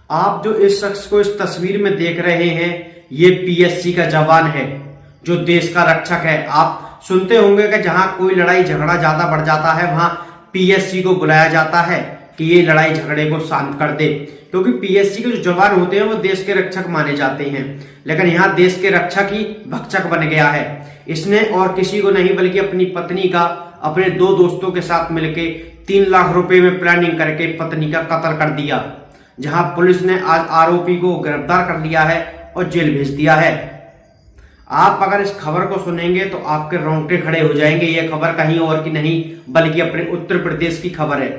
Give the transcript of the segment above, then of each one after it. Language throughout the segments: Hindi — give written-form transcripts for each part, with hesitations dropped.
आप जो इस शख्स को इस तस्वीर में देख रहे हैं, ये पीएससी का जवान है जो देश का रक्षक है। आप सुनते होंगे कि जहां कोई लड़ाई झगड़ा ज्यादा बढ़ जाता है वहां पीएससी को बुलाया जाता है कि ये लड़ाई झगड़े को शांत कर दे, क्योंकि पीएससी के जो जवान होते हैं वो देश के रक्षक माने जाते हैं। लेकिन यहाँ देश के रक्षक ही भक्षक बन गया है। इसने और किसी को नहीं बल्कि अपनी पत्नी का अपने दो दोस्तों के साथ मिलके 3 लाख रुपए में प्लानिंग करके पत्नी का कत्ल कर दिया, जहां पुलिस ने आज आरोपी को गिरफ्तार कर लिया है और जेल भेज दिया है। आप अगर इस खबर को सुनेंगे तो आपके रोंगटे खड़े हो जाएंगे। यह खबर कहीं और की नहीं बल्कि अपने उत्तर प्रदेश की खबर है।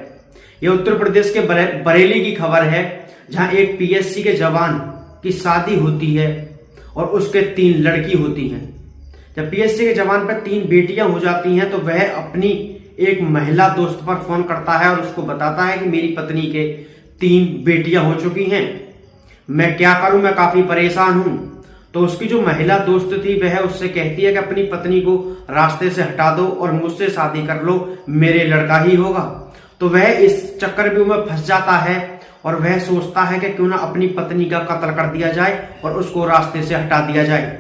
यह उत्तर प्रदेश के बरेली की खबर है, जहां एक पीएससी के जवान की शादी होती है और उसके 3 लड़की होती हैं। जब पीएससी के जवान पर 3 बेटियां हो जाती हैं तो वह अपनी एक महिला दोस्त पर फोन करता है और उसको बताता है कि मेरी पत्नी के 3 बेटियां हो चुकी हैं, मैं क्या करूं, मैं काफी परेशान हूं। तो उसकी जो महिला दोस्त थी वह उससे कहती है कि अपनी पत्नी को रास्ते से हटा दो और मुझसे शादी कर लो, मेरे लड़का ही होगा। तो वह इस चक्रव्यूह में फंस जाता है और वह सोचता है कि क्यों ना अपनी पत्नी का कत्ल कर दिया जाए और उसको रास्ते से हटा दिया जाए।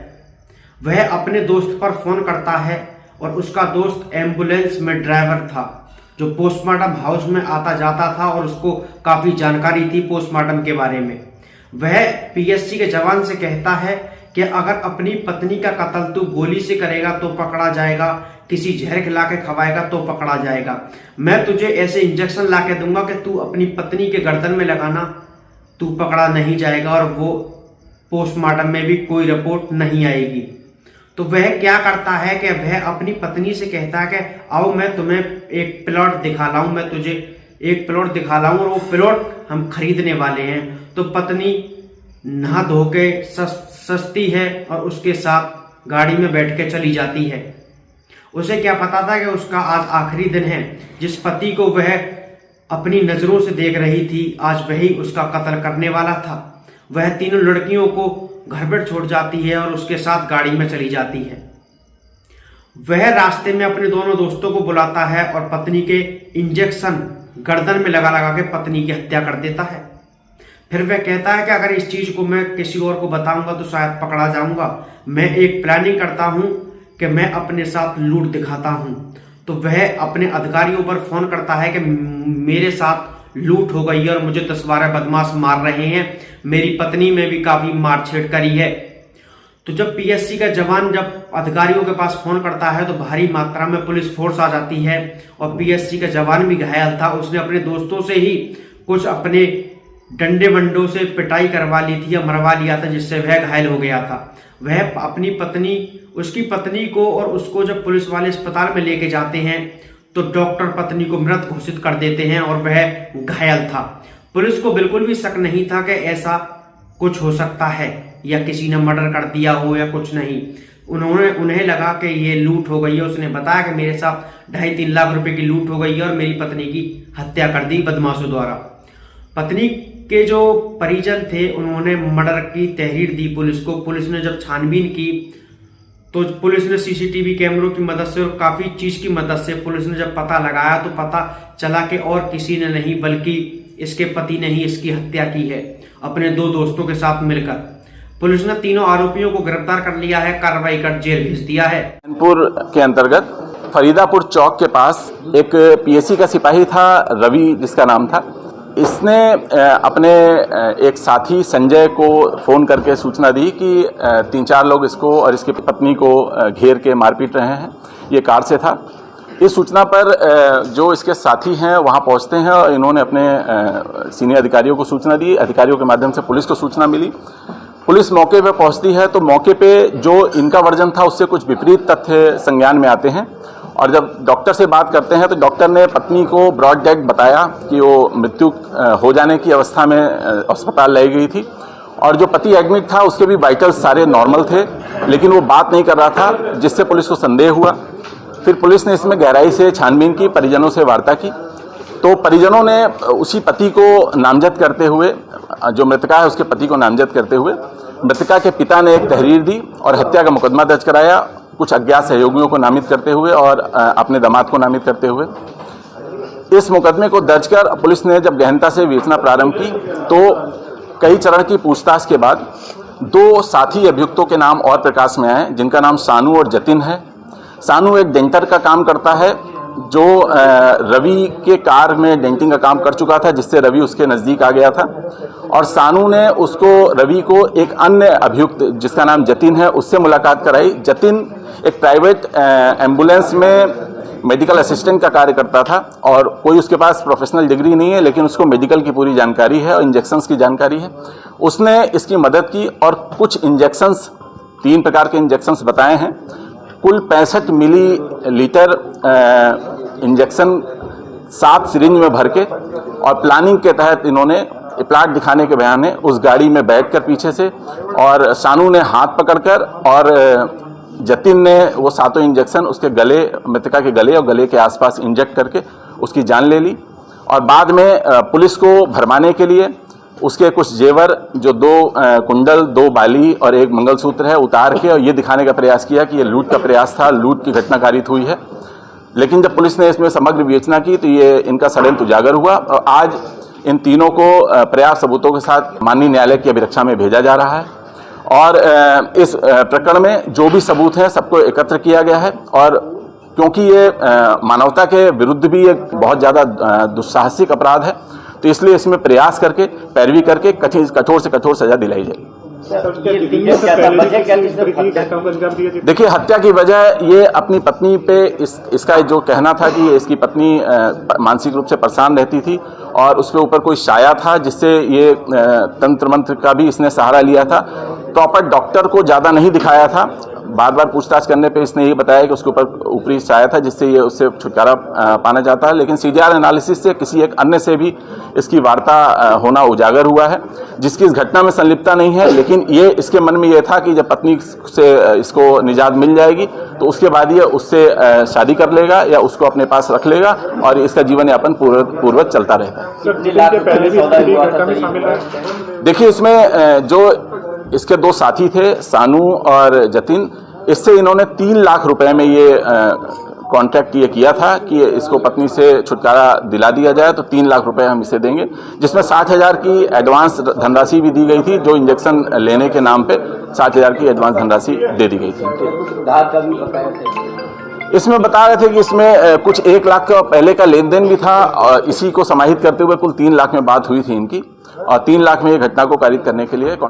वह अपने दोस्त पर फोन करता है और उसका दोस्त एम्बुलेंस में ड्राइवर था जो पोस्टमार्टम हाउस में आता जाता था और उसको काफी जानकारी थी पोस्टमार्टम के बारे में। वह पीएससी के जवान से कहता है कि अगर अपनी पत्नी का कत्ल तू गोली से करेगा तो पकड़ा जाएगा, किसी जहर खिला के खवाएगा तो पकड़ा जाएगा। मैं तुझे ऐसे इंजेक्शन ला के दूंगा कि तू अपनी पत्नी के गर्दन में लगाना, तू पकड़ा नहीं जाएगा और वो पोस्टमार्टम में भी कोई रिपोर्ट नहीं आएगी। तो वह क्या करता है कि वह अपनी पत्नी से कहता है कि आओ मैं तुम्हें एक प्लॉट दिखा लाऊं, मैं तुझे एक प्लॉट दिखा लाऊं और वो प्लॉट हम खरीदने वाले हैं। तो पत्नी नहा धो के सस्ती है और उसके साथ गाड़ी में बैठ के चली जाती है। उसे क्या पता था कि उसका आज आखिरी दिन है। जिस पति को वह अपनी नजरों से देख रही थी, आज वही उसका कत्ल करने वाला था। वह 3 लड़कियों को घर पर छोड़ जाती है और उसके साथ गाड़ी में चली जाती है। वह रास्ते में अपने दोनों दोस्तों को बुलाता है और पत्नी के इंजेक्शन गर्दन में लगा लगा के पत्नी की हत्या कर देता है। फिर वह कहता है कि अगर इस चीज को मैं किसी और को बताऊंगा तो शायद पकड़ा जाऊंगा। मैं एक प्लानिंग करता हूं कि मैं अपने साथ लूट दिखाता हूं। तो वह अपने अधिकारियों पर फोन करता है कि मेरे साथ लूट हो गई है और मुझे 10-12 बदमाश मार रहे हैं, मेरी पत्नी में भी काफी मारछेड़ करी है। तो जब पीएससी का जवान जब अधिकारियों के पास फोन करता है तो भारी मात्रा में पुलिस फोर्स आ जाती है और पीएससी का जवान भी घायल था। उसने अपने दोस्तों से ही कुछ अपने डंडे वंडों से पिटाई करवा ली थी या मरवा लिया था, जिससे वह घायल हो गया था। वह अपनी पत्नी, उसकी पत्नी को और उसको जब पुलिस वाले अस्पताल में लेके जाते हैं तो डॉक्टर पत्नी को मृत घोषित कर देते हैं और वह घायल था। पुलिस को बिल्कुल भी शक नहीं था कि ऐसा कुछ हो सकता है या किसी ने मर्डर कर दिया हो या कुछ नहीं। उन्हें लगा कि ये लूट हो गई है। उसने बताया कि मेरे साथ 2.5-3 लाख रुपए की लूट हो गई है और मेरी पत्नी की हत्या कर दी बदमाशों द्वारा। पत्नी के जो परिजन थे उन्होंने मर्डर की तहरीर दी पुलिस को। पुलिस ने जब छानबीन की तो पुलिस ने सीसीटीवी कैमरों की मदद से और काफी चीज की मदद से पुलिस ने जब पता लगाया तो पता चला कि और किसी ने नहीं बल्कि इसके पति ने ही इसकी हत्या की है अपने 2 दोस्तों के साथ मिलकर। पुलिस ने तीनों आरोपियों को गिरफ्तार कर लिया है, कार्रवाई कर जेल भेज दिया है। कानपुर के अंतर्गत फरीदापुर चौक के पास एक पीएससी का सिपाही था, रवि जिसका नाम था। इसने अपने एक साथी संजय को फोन करके सूचना दी कि 3-4 लोग इसको और इसकी पत्नी को घेर के मारपीट रहे हैं। ये कार से था। इस सूचना पर जो इसके साथी हैं वहां पहुंचते हैं और इन्होंने अपने सीनियर अधिकारियों को सूचना दी। अधिकारियों के माध्यम से पुलिस को सूचना मिली। पुलिस मौके पर पहुंचती है तो मौके पे जो इनका वर्जन था उससे कुछ विपरीत तथ्य संज्ञान में आते हैं और जब डॉक्टर से बात करते हैं तो डॉक्टर ने पत्नी को ब्रॉड डेथ बताया कि वो मृत्यु हो जाने की अवस्था में अस्पताल लाई गई थी और जो पति एडमिट था उसके भी वाइटल्स सारे नॉर्मल थे, लेकिन वो बात नहीं कर रहा था, जिससे पुलिस को संदेह हुआ। फिर पुलिस ने इसमें गहराई से छानबीन की, परिजनों से वार्ता की तो परिजनों ने उसी पति को नामजद करते हुए, जो मृतका है उसके पति को नामजद करते हुए मृतका के पिता ने एक तहरीर दी और हत्या का मुकदमा दर्ज कराया, कुछ अज्ञात सहयोगियों को नामित करते हुए और अपने दामाद को नामित करते हुए। इस मुकदमे को दर्ज कर पुलिस ने जब गहनता से विवेचना प्रारंभ की तो कई चरण की पूछताछ के बाद 2 साथी अभियुक्तों के नाम और प्रकाश में आए, जिनका नाम सानू और जतिन है। सानू एक डेंटर का काम करता है, जो रवि के कार में डेंटिंग का काम कर चुका था, जिससे रवि उसके नज़दीक आ गया था। और सानू ने रवि को एक अन्य अभियुक्त जिसका नाम जतिन है उससे मुलाकात कराई। जतिन एक प्राइवेट एम्बुलेंस में मेडिकल असिस्टेंट का कार्य करता था और कोई उसके पास प्रोफेशनल डिग्री नहीं है, लेकिन उसको मेडिकल की पूरी जानकारी है और इंजेक्शंस की जानकारी है। उसने इसकी मदद की और कुछ इंजेक्शंस, 3 प्रकार के इंजेक्शंस बताए हैं। कुल 65 मिलीलीटर इंजेक्शन 7 सिरिंज में भर के और प्लानिंग के तहत इन्होंने प्लाट दिखाने के बहाने उस गाड़ी में बैठकर पीछे से, और सानू ने हाथ पकड़कर और जतिन ने वो 7 इंजेक्शन उसके गले, मृतका के गले और गले के आसपास इंजेक्ट करके उसकी जान ले ली। और बाद में पुलिस को भरमाने के लिए उसके कुछ जेवर, जो 2 कुंडल, 2 बाली और 1 मंगलसूत्र है, उतार के और ये दिखाने का प्रयास किया कि ये लूट का प्रयास था, लूट की घटना कारित हुई है। लेकिन जब पुलिस ने इसमें समग्र विवेचना की तो ये इनका षड्यंत्र उजागर हुआ और आज इन तीनों को पर्याप्त सबूतों के साथ माननीय न्यायालय की अभिरक्षा में भेजा जा रहा है। और इस प्रकरण में जो भी सबूत हैं सबको एकत्र किया गया है, और क्योंकि ये मानवता के विरुद्ध भी एक बहुत ज़्यादा दुस्साहसिक अपराध है, तो इसलिए इसमें प्रयास करके, पैरवी करके कठोर से कठोर सजा दिलाई जाएगी। देखिए, हत्या की वजह ये अपनी पत्नी पे इसका जो कहना था कि इसकी पत्नी मानसिक रूप से परेशान रहती थी और उसके ऊपर कोई साया था, जिससे ये तंत्र मंत्र का भी इसने सहारा लिया था। प्रॉपर डॉक्टर को ज़्यादा नहीं दिखाया था। बार बार पूछताछ करने पे इसने ये बताया कि उसके ऊपर ऊपरी साया था, जिससे ये उससे छुटकारा पाना चाहता है। लेकिन सीडीआर एनालिसिस से किसी एक अन्य से भी इसकी वार्ता होना उजागर हुआ है, जिसकी इस घटना में संलिप्तता नहीं है। लेकिन ये इसके मन में ये था कि जब पत्नी से इसको निजात मिल जाएगी तो उसके बाद ये उससे शादी कर लेगा या उसको अपने पास रख लेगा और इसका जीवन यापन पूर्ववत चलता रहेगा। देखिए, इसमें जो इसके 2 साथी थे, सानू और जतिन, इससे इन्होंने 3 लाख रुपए में ये कॉन्ट्रैक्ट ये किया था कि इसको पत्नी से छुटकारा दिला दिया जाए, तो 3 लाख रुपए हम इसे देंगे, जिसमें 60,000 की एडवांस धनराशि भी दी गई थी। जो इंजेक्शन लेने के नाम पे 60,000 की एडवांस धनराशि दे दी गई थी। इसमें बता रहे थे कि इसमें कुछ 1 लाख का पहले का लेन देन भी था और इसी को समाहित करते हुए कुल 3 लाख में बात हुई थी इनकी, और 3 लाख में ये घटना को कारित करने के लिए